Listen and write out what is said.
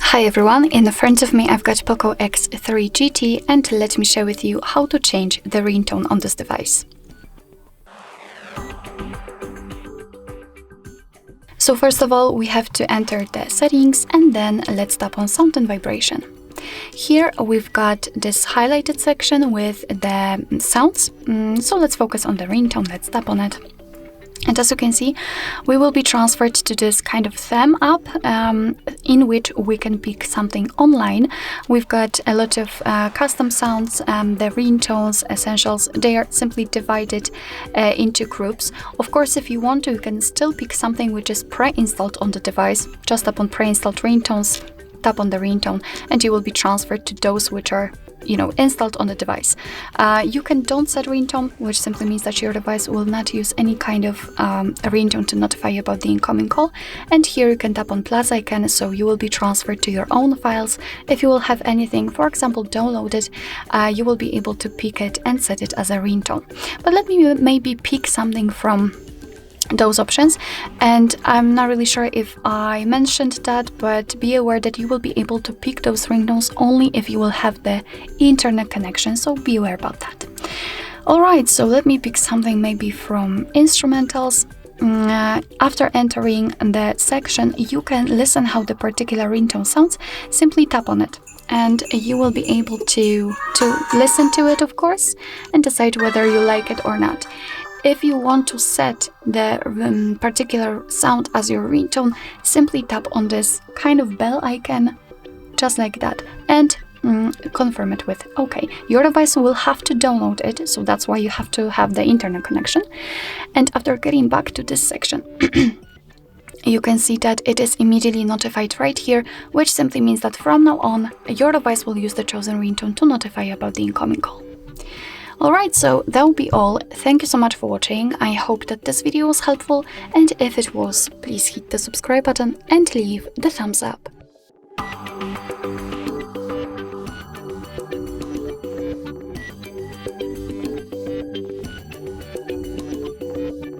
Hi everyone, in front of me I've got POCO X3 GT and let me share with you how to change the ringtone on this device. So first of all, we have to enter the settings and then let's tap on sound and vibration. Here we've got this highlighted section with the sounds, so let's focus on the ringtone, let's tap on it. And as you can see, we will be transferred to this kind of theme app in which we can pick something online. We've got a lot of custom sounds, the ringtones, essentials, they are simply divided into groups. Of course, if you want to, you can still pick something which is pre-installed on the device. Just tap on pre-installed ringtones, tap on the ringtone, and you will be transferred to those which are installed on the device. You can don't set ringtone, which simply means that your device will not use any kind of ringtone to notify you about the incoming call. And here you can tap on plus icon, so you will be transferred to your own files. If you will have anything, for example, downloaded, you will be able to pick it and set it as a ringtone. But let me maybe pick something from those options, and I'm not really sure if I mentioned that, but be aware that you will be able to pick those ringtones only if you will have the internet connection, so be aware about that. Alright, so let me pick something maybe from instrumentals. After entering the section, you can listen how the particular ringtone sounds. Simply tap on it and you will be able to listen to it, of course, and decide whether you like it or not. If you want to set the particular sound as your ringtone, simply tap on this kind of bell icon, just like that, and confirm it with OK. Your device will have to download it, so that's why you have to have the internet connection. And after getting back to this section, you can see that it is immediately notified right here, which simply means that from now on, your device will use the chosen ringtone to notify you about the incoming call. Alright, so that will be all. Thank you so much for watching. I hope that this video was helpful, and if it was, please hit the subscribe button and leave the thumbs up.